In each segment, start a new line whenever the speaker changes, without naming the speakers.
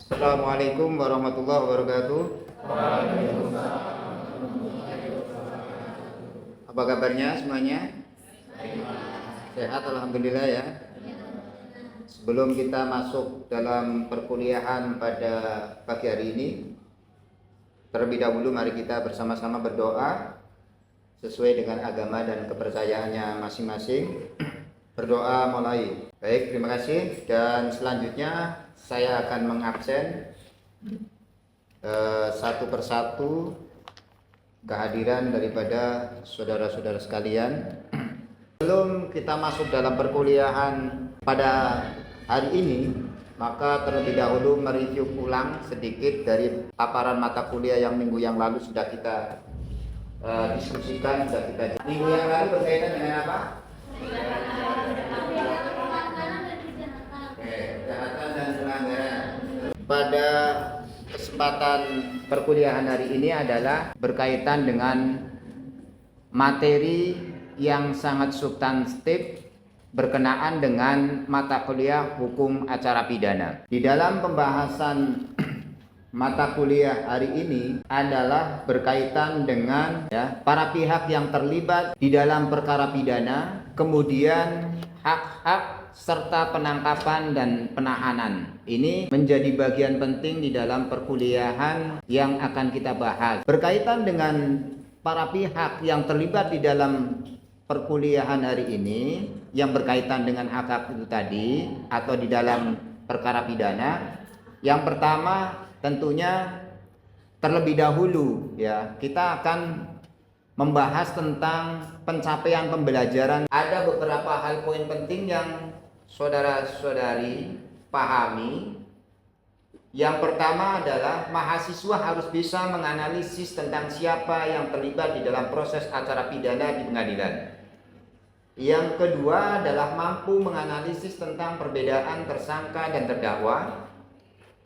Assalamualaikum warahmatullahi wabarakatuh. Apa kabarnya semuanya? Sehat, alhamdulillah ya. Sebelum kita masuk dalam perkuliahan pada pagi hari ini, terlebih dahulu mari kita bersama-sama berdoa sesuai dengan agama dan kepercayaannya masing-masing. Berdoa mulai. Baik, terima kasih. Dan selanjutnya saya akan mengabsen satu persatu kehadiran daripada saudara-saudara sekalian. Sebelum kita masuk dalam perkuliahan pada hari ini, maka terlebih dahulu mereview ulang sedikit dari paparan mata kuliah yang minggu yang lalu sudah kita diskusikan. Minggu yang lalu berkaitan dengan apa? Kejahatan dan pelanggaran. Pada kesempatan perkuliahan hari ini adalah berkaitan dengan materi yang sangat substantif berkenaan dengan mata kuliah hukum acara pidana. Di dalam pembahasan mata kuliah hari ini adalah berkaitan dengan para pihak yang terlibat di dalam perkara pidana, kemudian hak-hak serta penangkapan dan penahanan. Ini menjadi bagian penting di dalam perkuliahan yang akan kita bahas. Berkaitan dengan para pihak yang terlibat di dalam perkuliahan hari ini yang berkaitan dengan hak-hak itu tadi atau di dalam perkara pidana. Yang pertama tentunya terlebih dahulu kita akan membahas tentang pencapaian pembelajaran. Ada beberapa hal poin penting yang saudara-saudari pahami. Yang pertama adalah mahasiswa harus bisa menganalisis tentang siapa yang terlibat di dalam proses acara pidana di pengadilan. Yang kedua adalah mampu menganalisis tentang perbedaan tersangka dan terdakwa.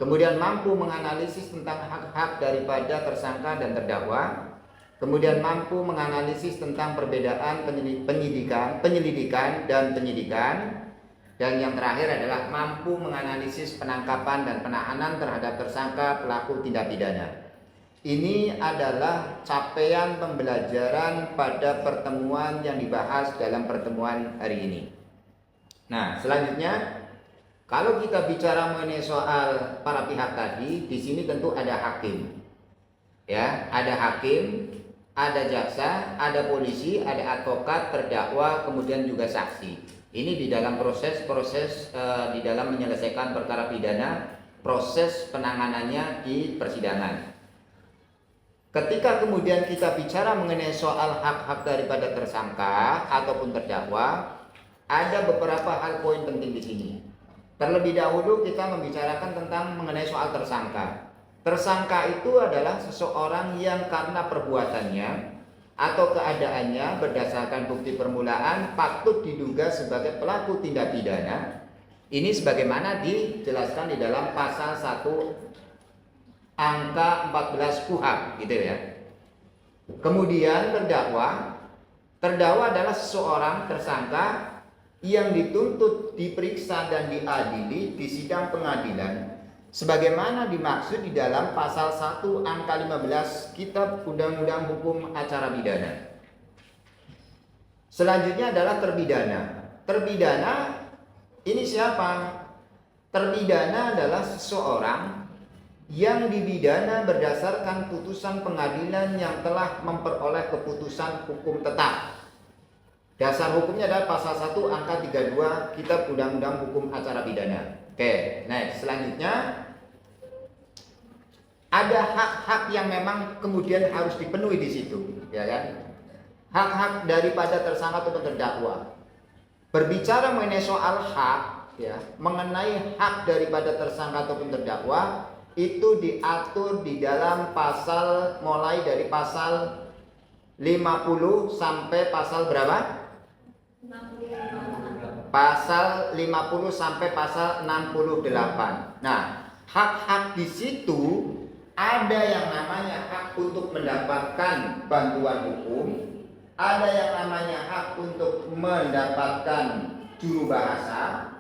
Kemudian mampu menganalisis tentang hak-hak daripada tersangka dan terdakwa. Kemudian mampu menganalisis tentang perbedaan penyelidikan dan penyidikan. Dan yang terakhir adalah mampu menganalisis penangkapan dan penahanan terhadap tersangka pelaku tindak pidana. Ini adalah capaian pembelajaran pada pertemuan yang dibahas dalam pertemuan hari ini. Nah, selanjutnya kalau kita bicara mengenai soal para pihak tadi, di sini tentu ada hakim. Ada hakim, ada jaksa, ada polisi, ada advokat, terdakwa, kemudian juga saksi. Ini di dalam proses di dalam menyelesaikan perkara pidana, proses penanganannya di persidangan. Ketika kemudian kita bicara mengenai soal hak-hak daripada tersangka ataupun terdakwa, ada beberapa hal poin penting di sini. Terlebih dahulu kita membicarakan tentang mengenai soal tersangka. Tersangka itu adalah seseorang yang karena perbuatannya atau keadaannya berdasarkan bukti permulaan patut diduga sebagai pelaku tindak pidana. Ini sebagaimana dijelaskan di dalam pasal 1 angka 14 KUHP gitu ya. Kemudian terdakwa adalah seseorang tersangka yang dituntut, diperiksa dan diadili di sidang pengadilan sebagaimana dimaksud di dalam pasal 1 angka 15 Kitab Undang-Undang Hukum Acara Pidana. Selanjutnya adalah terpidana. Terpidana ini siapa? Terpidana adalah seseorang yang dipidana berdasarkan putusan pengadilan yang telah memperoleh keputusan hukum tetap. Dasar hukumnya adalah pasal 1 angka 32 Kitab Undang-Undang Hukum Acara Pidana. Oke, next. Selanjutnya ada hak-hak yang memang kemudian harus dipenuhi di situ, ya kan? Hak-hak daripada tersangka atau terdakwa. Berbicara mengenai soal hak, mengenai hak daripada tersangka ataupun terdakwa itu diatur di dalam pasal mulai dari pasal 50 sampai pasal berapa? Pasal 50 sampai pasal 68. Nah, hak-hak di situ ada yang namanya hak untuk mendapatkan bantuan hukum, ada yang namanya hak untuk mendapatkan juru bahasa,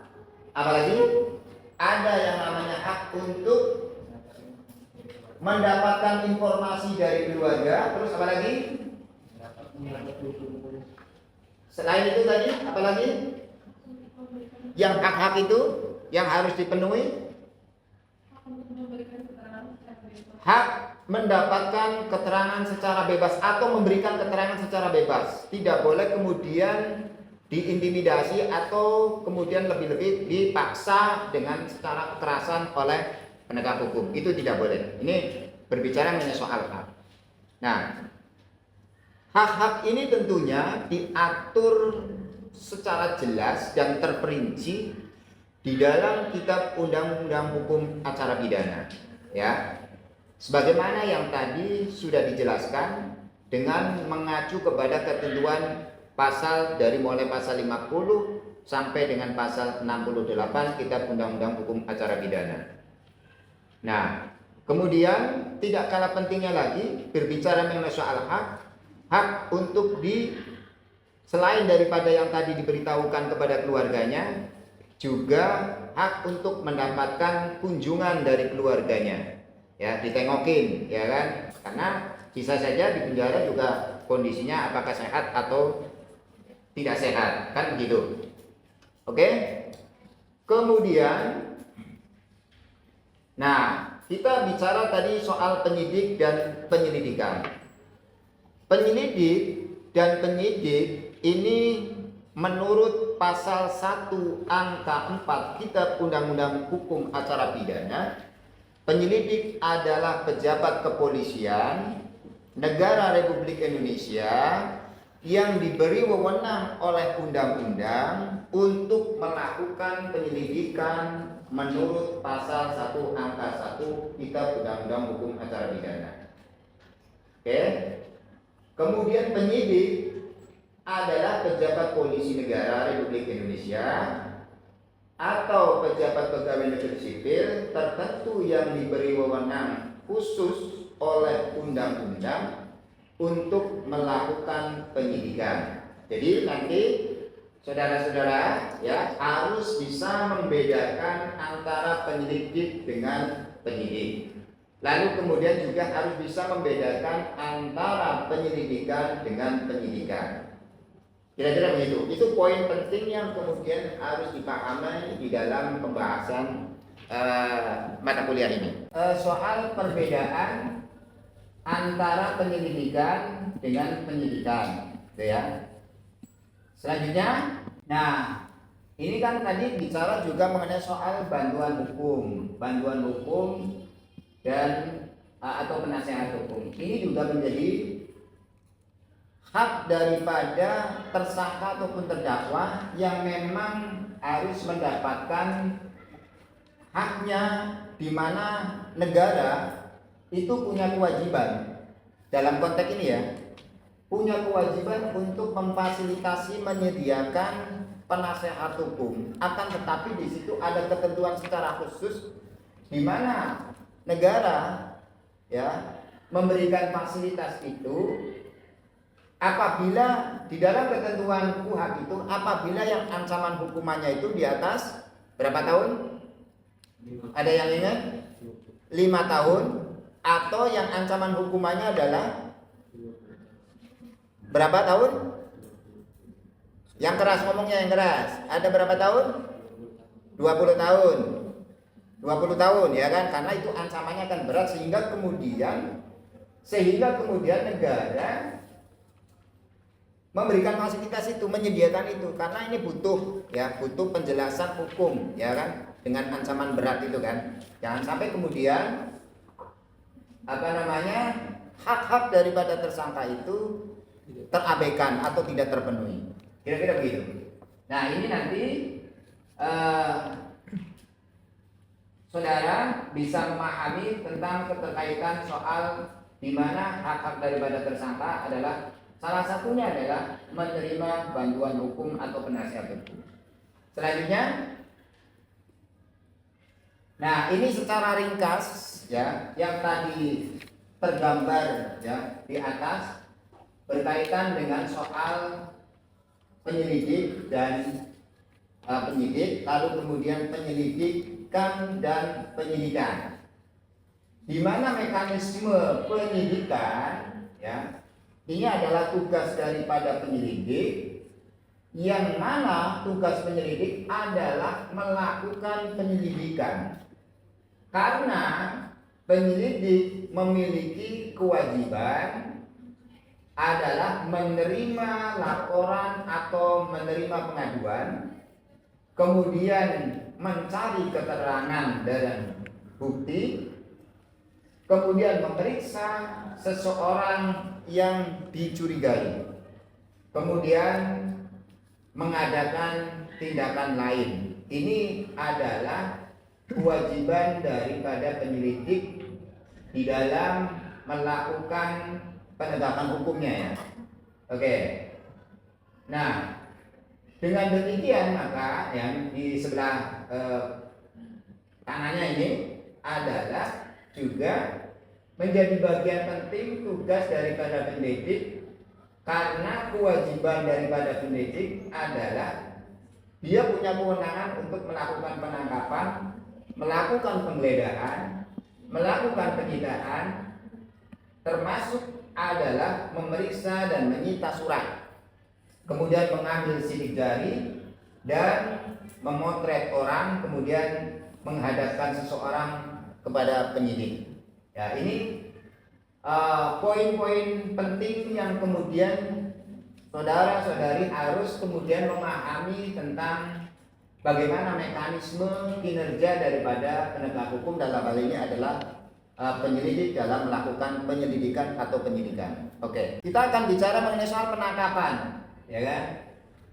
apalagi ada yang namanya hak untuk mendapatkan informasi dari keluarga, terus apa lagi? Selain itu tadi apa lagi? Yang hak-hak itu yang harus dipenuhi? Hak mendapatkan keterangan secara bebas atau memberikan keterangan secara bebas. Tidak boleh kemudian diintimidasi atau kemudian lebih-lebih dipaksa dengan secara kekerasan oleh penegak hukum. Itu tidak boleh. Ini berbicara mengenai soal hak. Nah, hak-hak ini tentunya diatur secara jelas dan terperinci di dalam kitab Undang-Undang Hukum Acara Pidana, ya. Sebagaimana yang tadi sudah dijelaskan dengan mengacu kepada ketentuan pasal dari mulai pasal 50 sampai dengan pasal 68 kitab Undang-Undang Hukum Acara Pidana. Nah, kemudian tidak kalah pentingnya lagi berbicara mengenai soal hak untuk selain daripada yang tadi diberitahukan kepada keluarganya, juga hak untuk mendapatkan kunjungan dari keluarganya. Ya, ditengokin, ya kan? Karena bisa saja di penjara juga kondisinya apakah sehat atau tidak sehat, kan begitu. Oke? Kemudian, nah, kita bicara tadi soal penyidik dan penyelidikan. Penyelidik dan penyidik ini menurut pasal 1 angka 4 Kitab Undang-Undang Hukum Acara Pidana, penyelidik adalah pejabat kepolisian negara Republik Indonesia yang diberi wewenang oleh undang-undang untuk melakukan penyelidikan menurut pasal 1 angka 1 Kitab Undang-Undang Hukum Acara Pidana. Oke. Kemudian penyidik adalah pejabat polisi negara Republik Indonesia atau pejabat pegawai negeri sipil tertentu yang diberi wewenang khusus oleh undang-undang untuk melakukan penyidikan. Jadi nanti saudara-saudara ya harus bisa membedakan antara penyelidik dengan penyidik. Lalu kemudian juga harus bisa membedakan antara penyelidikan dengan penyidikan. Kira-kira begitu. Itu poin penting yang kemudian harus dipahami di dalam pembahasan mata kuliah ini. Soal perbedaan antara penyelidikan dengan penyidikan, gitu ya. Selanjutnya, nah ini kan tadi bicara juga mengenai soal bantuan hukum dan atau penasehat hukum. Ini juga menjadi hak daripada tersangka ataupun terdakwa yang memang harus mendapatkan haknya, di mana negara itu punya kewajiban dalam konteks ini ya, punya kewajiban untuk memfasilitasi menyediakan penasehat hukum. Akan tetapi di situ ada ketentuan secara khusus di mana negara ya memberikan fasilitas itu apabila di dalam ketentuan KUHP itu apabila yang ancaman hukumannya itu di atas berapa tahun? Ada yang ingat? 5 tahun, atau yang ancaman hukumannya adalah berapa tahun? Yang keras ngomongnya, yang keras. Ada berapa tahun? 20 tahun. 20 tahun ya kan, karena itu ancamannya akan berat sehingga kemudian negara memberikan fasilitas itu, menyediakan itu, karena ini butuh penjelasan hukum ya kan, dengan ancaman berat itu kan. Jangan sampai kemudian hak-hak daripada tersangka itu terabaikan atau tidak terpenuhi. Kira-kira begitu. Nah, ini nanti saudara bisa memahami tentang keterkaitan soal di mana hak-hak daripada tersangka adalah salah satunya adalah menerima bantuan hukum atau penasihat hukum. Selanjutnya, nah ini secara ringkas ya, yang tadi tergambar ya di atas berkaitan dengan soal penyelidik dan penyidik, lalu kemudian penyelidikan dan penyidikan. di mana mekanisme penyidikan, ya, ini adalah tugas daripada penyelidik, yang mana tugas penyelidik adalah melakukan penyelidikan. Karena penyelidik memiliki kewajiban adalah menerima laporan atau menerima pengaduan, kemudian mencari keterangan dan bukti, kemudian memeriksa seseorang yang dicurigai, kemudian mengadakan tindakan lain. Ini adalah kewajiban daripada penyelidik di dalam melakukan penegakan hukumnya, ya. Oke. Nah, dengan demikian maka yang di sebelah kanannya ini adalah juga menjadi bagian penting tugas daripada penyelidik, karena kewajiban daripada penyelidik adalah dia punya kewenangan untuk melakukan penangkapan, melakukan penggeledahan, melakukan penyitaan, termasuk adalah memeriksa dan menyita surat, kemudian mengambil sidik jari dan memotret orang, kemudian menghadapkan seseorang kepada penyidik. Ya, ini poin-poin penting yang kemudian saudara-saudari harus kemudian memahami tentang bagaimana mekanisme kinerja daripada penegak hukum, dalam hal ini adalah penyelidik dalam melakukan penyelidikan atau penyidikan. Oke, kita akan bicara mengenai soal penangkapan, ya kan?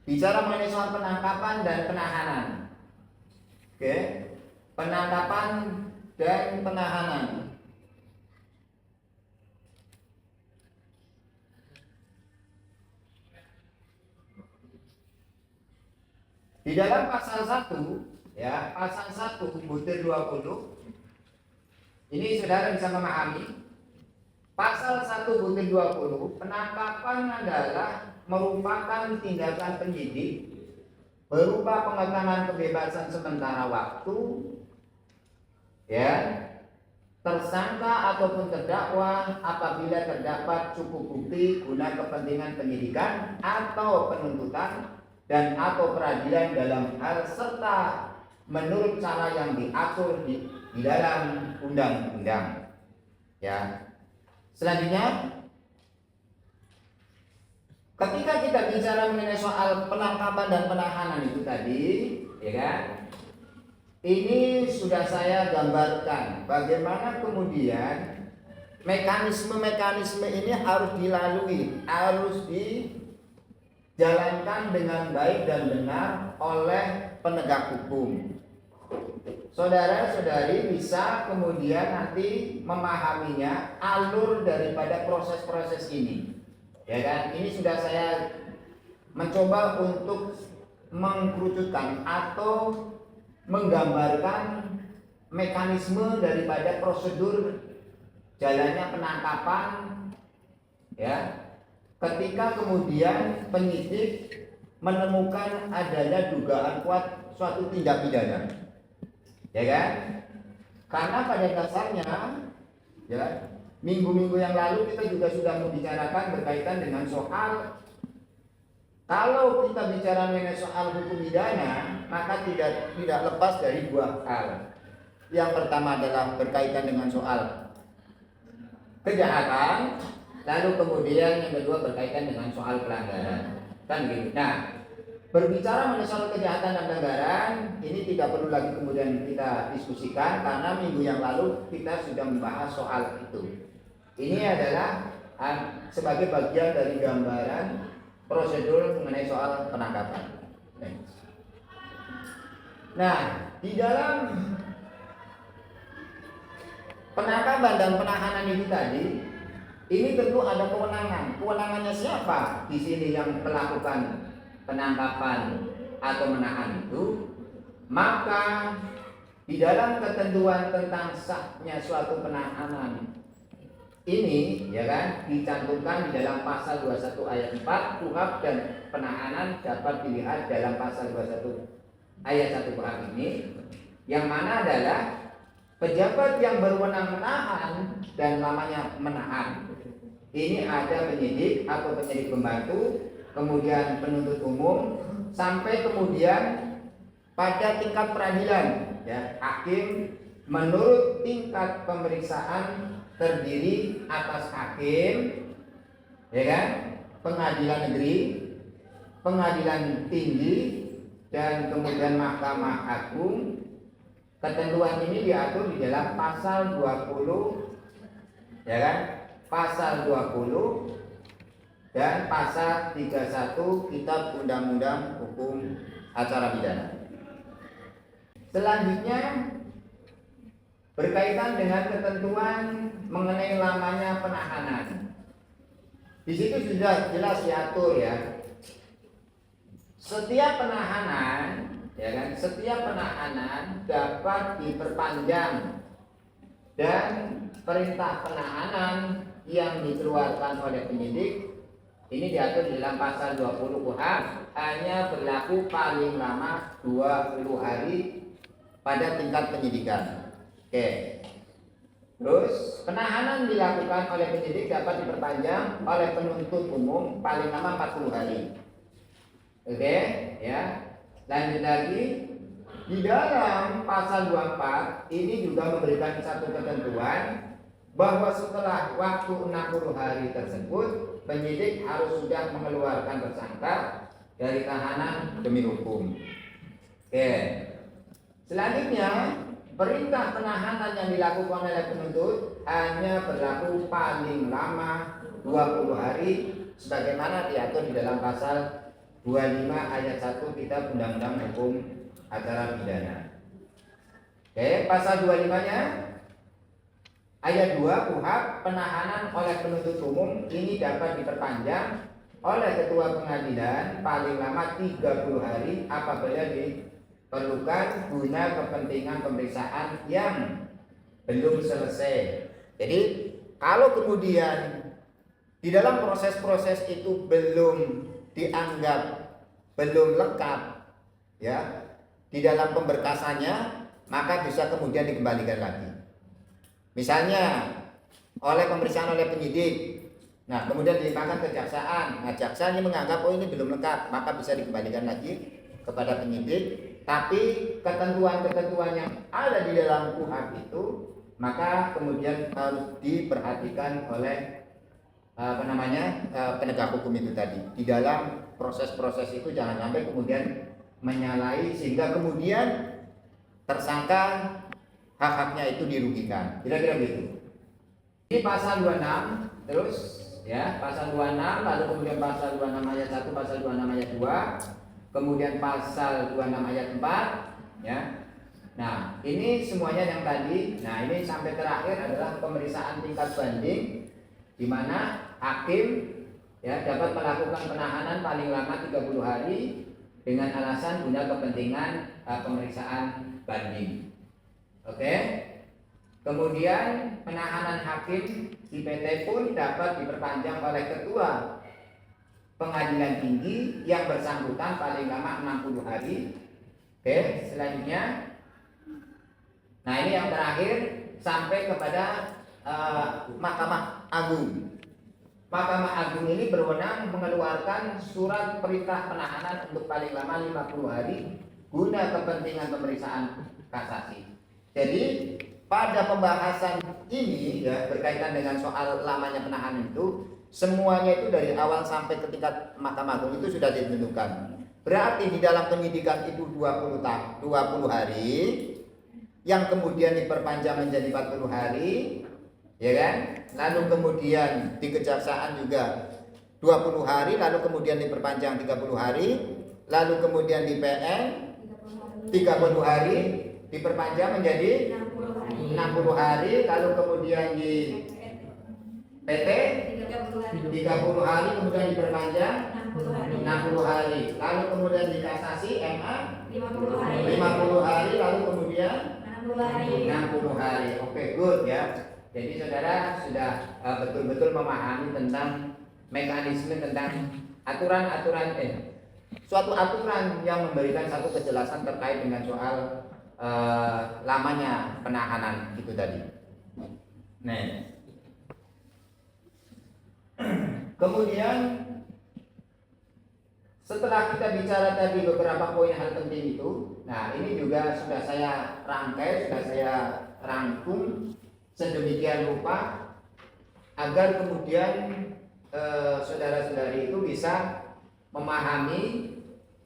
Bicara mengenai soal penangkapan dan penahanan. Oke, penangkapan dan penahanan. Di dalam pasal 1, ya, pasal 1 butir 20, ini saudara bisa memahami. Pasal 1 butir 20, penangkapan adalah merupakan tindakan penyidik berupa pengekangan kebebasan sementara waktu, ya, tersangka ataupun terdakwa apabila terdapat cukup bukti guna kepentingan penyidikan atau penuntutan dan atau peradilan dalam hal serta menurut cara yang diatur di dalam undang-undang. Ya. Selanjutnya, ketika kita bicara mengenai soal penangkapan dan penahanan itu tadi, ya kan? Ini sudah saya gambarkan bagaimana kemudian mekanisme-mekanisme ini harus dilalui, harus dijalankan dengan baik dan benar oleh penegak hukum. Saudara-saudari bisa kemudian nanti memahaminya, alur daripada proses-proses ini, ya kan? Ini sudah saya mencoba untuk mengkerucutkan atau menggambarkan mekanisme daripada prosedur jalannya penangkapan, ya, ketika kemudian penyidik menemukan adanya dugaan kuat suatu tindak pidana, ya kan? Karena pada dasarnya, ya, minggu-minggu yang lalu kita juga sudah membicarakan berkaitan dengan soal, kalau kita bicara mengenai soal hukum pidana, maka tidak lepas dari dua hal. Yang pertama adalah berkaitan dengan soal kejahatan, lalu kemudian yang kedua berkaitan dengan soal pelanggaran, kan gitu. Nah, berbicara mengenai soal kejahatan dan pelanggaran ini tidak perlu lagi kemudian kita diskusikan, karena minggu yang lalu kita sudah membahas soal itu. Ini adalah sebagai bagian dari gambaran prosedur mengenai soal penangkapan. Nah, di dalam penangkapan dan penahanan ini tadi, ini tentu ada kewenangan. Kewenangannya siapa di sini yang melakukan penangkapan atau menahan itu? Maka di dalam ketentuan tentang sahnya suatu penahanan ini, ya kan, dicantumkan di dalam pasal 21 ayat 4 KUHP, dan penahanan dapat dilihat dalam pasal 21 ayat 1 KUHP ini, yang mana adalah pejabat yang berwenang menahan dan lamanya menahan. Ini ada penyidik atau penyidik pembantu, kemudian penuntut umum, sampai kemudian pada tingkat peradilan, ya, hakim menurut tingkat pemeriksaan terdiri atas hakim, ya kan, pengadilan negeri, pengadilan tinggi, dan kemudian Mahkamah Agung. Ketentuan ini diatur di dalam pasal 20, ya kan, pasal 20 dan pasal 31 Kitab Undang-Undang Hukum Acara Pidana. Selanjutnya berkaitan dengan ketentuan mengenai lamanya penahanan. Di situ sudah jelas diatur, ya. Setiap penahanan, ya kan, setiap penahanan dapat diperpanjang dan perintah penahanan yang dikeluarkan oleh penyidik ini diatur di dalam pasal 20 KUHP hanya berlaku paling lama 20 hari pada tingkat penyidikan. Oke. Terus penahanan dilakukan oleh penyidik dapat diperpanjang oleh penuntut umum paling lama 40 hari. Oke, ya. Lanjut lagi, di dalam pasal 24 ini juga memberikan satu ketentuan bahwa setelah waktu 60 hari tersebut penyidik harus sudah mengeluarkan tersangka dari tahanan demi hukum. Oke. Selanjutnya, perintah penahanan yang dilakukan oleh penuntut hanya berlaku paling lama 20 hari sebagaimana diatur di dalam pasal 25 ayat 1 Kitab Undang-Undang Hukum Acara Pidana. Oke, pasal 25-nya ayat 2 KUHP, penahanan oleh penuntut umum ini dapat diperpanjang oleh ketua pengadilan paling lama 30 hari apabila diperlukan guna kepentingan pemeriksaan yang belum selesai. Jadi kalau kemudian di dalam proses-proses itu belum dianggap belum lengkap, ya, di dalam pemberkasannya, maka bisa kemudian dikembalikan lagi. Misalnya oleh pemeriksaan oleh penyidik, nah kemudian dilimpahkan ke kejaksaan. Nah jaksa ini menganggap oh ini belum lengkap, maka bisa dikembalikan lagi kepada penyidik. Tapi ketentuan-ketentuan yang ada di dalam KUHP itu maka kemudian harus diperhatikan oleh penegak hukum itu tadi. Di dalam proses-proses itu jangan sampai kemudian menyalahi sehingga kemudian tersangka hak-haknya itu dirugikan. Kira-kira begitu. Ini pasal 26 terus, ya, pasal 26, lalu kemudian pasal 26 ayat 1, pasal 26 ayat 2, kemudian pasal 26 ayat 4, ya. Nah, ini semuanya yang tadi. Nah, ini sampai terakhir adalah pemeriksaan tingkat banding di mana hakim, ya, dapat melakukan penahanan paling lama 30 hari dengan alasan guna kepentingan pemeriksaan banding. Oke. Kemudian penahanan hakim di PT pun dapat diperpanjang oleh ketua pengadilan tinggi yang bersangkutan paling lama 60 hari. Oke, selanjutnya. Nah, ini yang terakhir sampai kepada Mahkamah Agung. Mahkamah Agung ini berwenang mengeluarkan surat perintah penahanan untuk paling lama 50 hari guna kepentingan pemeriksaan kasasi. Jadi pada pembahasan ini, ya, berkaitan dengan soal lamanya penahanan itu semuanya itu dari awal sampai ke tingkat Mahkamah Agung itu sudah ditentukan. Berarti di dalam penyidikan itu 20 hari yang kemudian diperpanjang menjadi 40 hari, ya kan? Lalu kemudian di kejaksaan juga 20 hari, lalu kemudian diperpanjang 30 hari, lalu kemudian di PN 30 hari diperpanjang menjadi 60 hari, lalu kemudian di PT 30 hari kemudian diperpanjang 60 hari, lalu kemudian di kasasi MA 50 hari, lalu kemudian 60 hari. Oke, good, ya. Jadi saudara sudah betul-betul memahami tentang mekanisme, tentang aturan-aturan suatu aturan yang memberikan satu kejelasan terkait dengan soal lamanya penahanan itu tadi. Nah, kemudian setelah kita bicara tadi beberapa poin hal penting itu, nah ini juga sudah saya rangkai, sudah saya rangkum sedemikian rupa agar kemudian saudara-saudari itu bisa memahami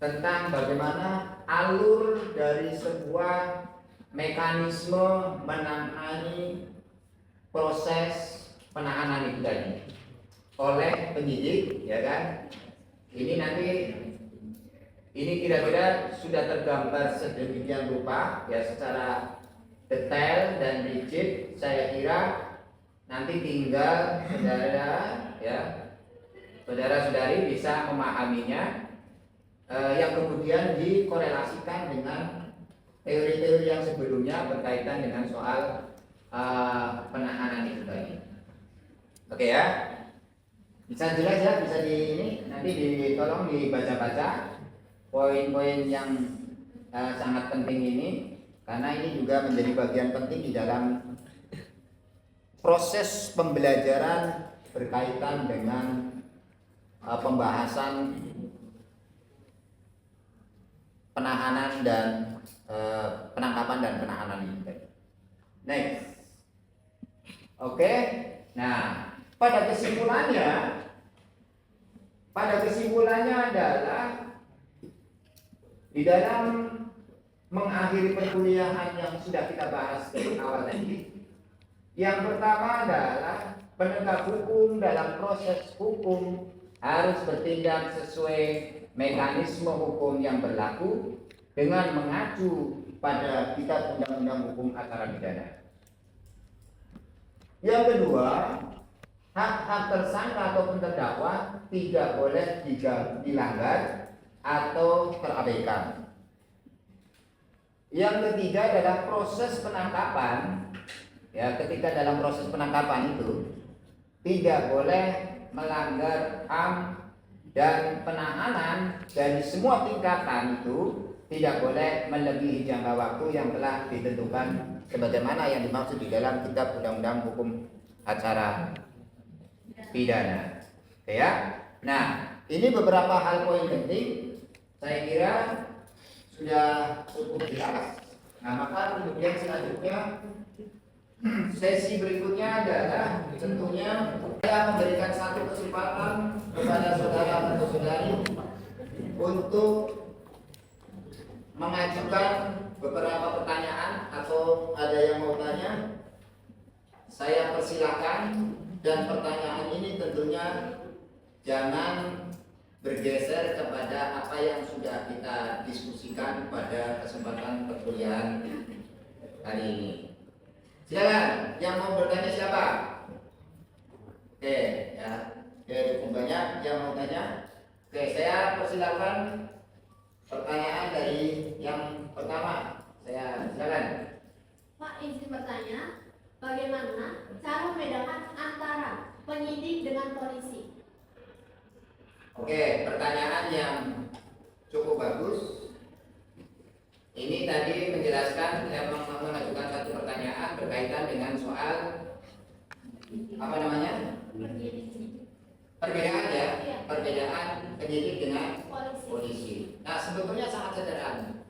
tentang bagaimana alur dari sebuah mekanisme menangani proses penahanan itu tadi oleh penyidik, ya kan? Ini nanti ini kira-kira sudah tergambar sedemikian rupa ya secara detail dan rigid. Saya kira nanti tinggal saudara ya saudara-saudari bisa memahaminya yang kemudian dikorelasikan dengan teori-teori yang sebelumnya berkaitan dengan soal penahanan itu tadi. Oke ya. Bisa jelas ya, bisa ini nanti tolong dibaca-baca poin-poin yang sangat penting ini, karena ini juga menjadi bagian penting di dalam proses pembelajaran berkaitan dengan pembahasan penahanan dan penangkapan dan penahanan ini. Next. Oke. Nah, pada kesimpulannya adalah di dalam mengakhiri perkuliahan yang sudah kita bahas dari awal tadi, yang pertama adalah penegak hukum dalam proses hukum harus bertindak sesuai mekanisme hukum yang berlaku dengan mengacu pada Kitab Undang-Undang Hukum Acara Pidana. Yang kedua, hak-hak tersangka ataupun terdakwa tidak boleh dilanggar atau terabaikan. Yang ketiga adalah proses penangkapan. Ya, ketika dalam proses penangkapan itu tidak boleh melanggar HAM, dan penahanan dari semua tingkatan itu tidak boleh melebihi jangka waktu yang telah ditentukan sebagaimana yang dimaksud di dalam Kitab Undang-Undang Hukum Acara Pidana. Oke ya. Nah, ini beberapa hal poin penting saya kira sudah cukup jelas. Nah, maka kemudian selanjutnya sesi berikutnya adalah tentunya saya memberikan satu kesempatan kepada saudara atau saudari untuk mengajukan beberapa pertanyaan atau ada yang mau tanya. Saya persilakan, dan pertanyaan ini tentunya jangan bergeser kepada apa yang sudah kita diskusikan pada kesempatan perkuliahan hari ini. Silakan, yang mau bertanya siapa? Oke, ya, cukup banyak yang mau tanya. Oke, saya persilakan pertanyaan dari yang pertama. Saya silakan.
Pak, izin bertanya, bagaimana cara membedakan antara penyidik dengan polisi?
Oke, pertanyaan yang cukup bagus. Ini tadi menjelaskan, saya mengajukan satu pertanyaan berkaitan dengan soal apa namanya? Perbedaan ya, perbedaan penyidik dengan polisi. Nah, sebetulnya sangat sederhana.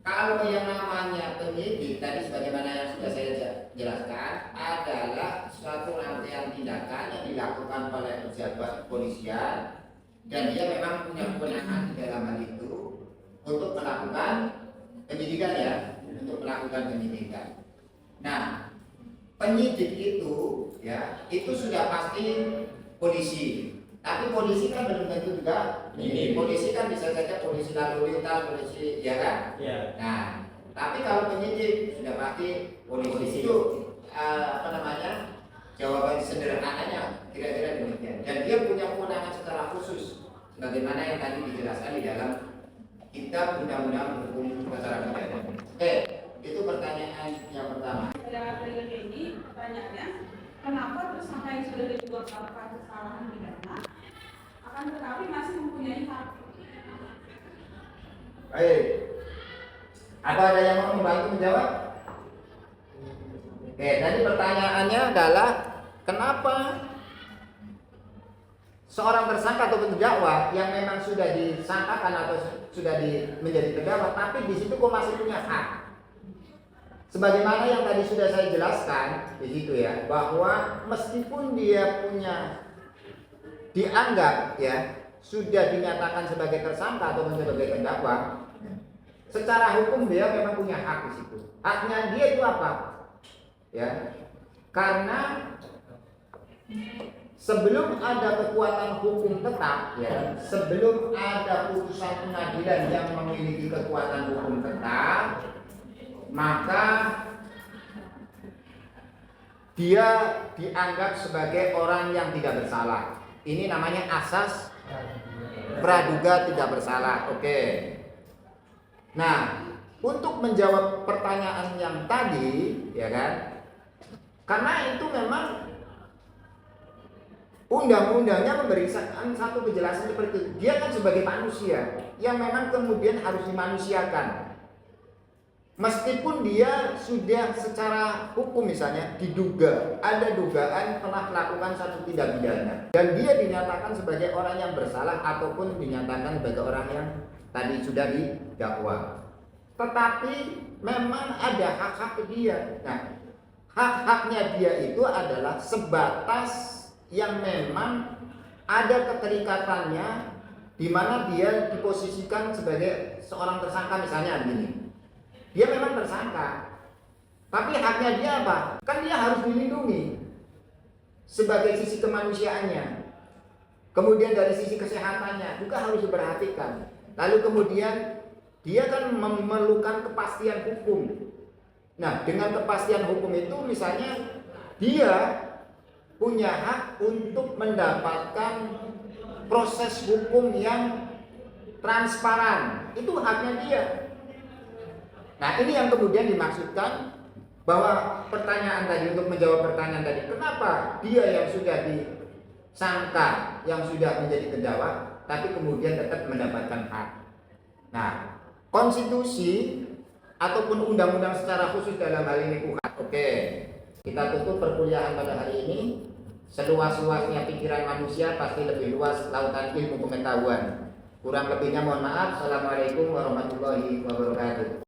Kalau yang namanya penyidik tadi sebagaimana yang sudah saya jelaskan adalah suatu rangkaian tindakan yang dilakukan oleh pejabat kepolisian, dan dia memang punya kewenangan di dalam hal itu untuk melakukan penyidikan ya, untuk melakukan penyidikan. Nah, penyidik itu ya, itu sudah pasti polisi. Tapi polisi kan belum tentu juga penyidik. Polisi kan bisa saja polisi lalu lintas, polisi ya kan? Ya. Nah, tapi kalau penyidik sudah pasti polisi. Itu apa namanya? Jawaban sederhananya kira-kira demikian. Dan dia punya kewenangan secara khusus sebagaimana yang tadi dijelaskan di dalam Kitab Undang-Undang Hukum Acara Pidana. Itu pertanyaan yang pertama.
Pada periode ini pertanyaannya, kenapa tersangka yang sudah diduga melakukan kesalahan pidana akan tetapi masih mempunyai hak?
Baik. Atau ada yang mau membantu menjawab? Oke, tadi pertanyaannya adalah kenapa seorang tersangka atau terdakwa yang memang sudah disangkakan atau sudah menjadi terdakwa, tapi di situ kok masih punya hak? Sebagaimana yang tadi sudah saya jelaskan di situ ya, bahwa meskipun dia dianggap ya sudah dinyatakan sebagai tersangka atau sebagai terdakwa, secara hukum dia memang punya hak di situ. Haknya dia itu apa? Ya, karena sebelum ada kekuatan hukum tetap, ya, sebelum ada putusan pengadilan yang memiliki kekuatan hukum tetap, maka dia dianggap sebagai orang yang tidak bersalah. Ini namanya asas praduga tidak bersalah. Oke. Nah, untuk menjawab pertanyaan yang tadi, ya kan? Karena itu memang undang-undangnya memberikan satu kejelasan seperti itu. Dia kan sebagai manusia yang memang kemudian harus dimanusiakan. Meskipun dia sudah secara hukum misalnya diduga ada dugaan telah melakukan satu tindak pidana dan dia dinyatakan sebagai orang yang bersalah ataupun dinyatakan sebagai orang yang tadi sudah didakwa. Tetapi memang ada hak-hak dia. Nah, hak-haknya dia itu adalah sebatas yang memang ada keterikatannya di mana dia diposisikan sebagai seorang tersangka misalnya begini. Dia memang tersangka, tapi haknya dia apa? Kan dia harus dilindungi sebagai sisi kemanusiaannya. Kemudian dari sisi kesehatannya juga harus diperhatikan. Lalu kemudian dia kan memerlukan kepastian hukum. Nah, dengan kepastian hukum itu misalnya dia punya hak untuk mendapatkan proses hukum yang transparan. Itu haknya dia. Nah, ini yang kemudian dimaksudkan bahwa pertanyaan tadi, untuk menjawab pertanyaan tadi, kenapa dia yang sudah disangka, yang sudah menjadi terdakwa, tapi kemudian tetap mendapatkan hak. Nah, konstitusi ataupun undang-undang secara khusus dalam hal ini UHAT. Oke, kita tutup perkuliahan pada hari ini. Seluas-luasnya pikiran manusia pasti lebih luas lautan ilmu pengetahuan. Kurang lebihnya mohon maaf. Assalamualaikum warahmatullahi wabarakatuh.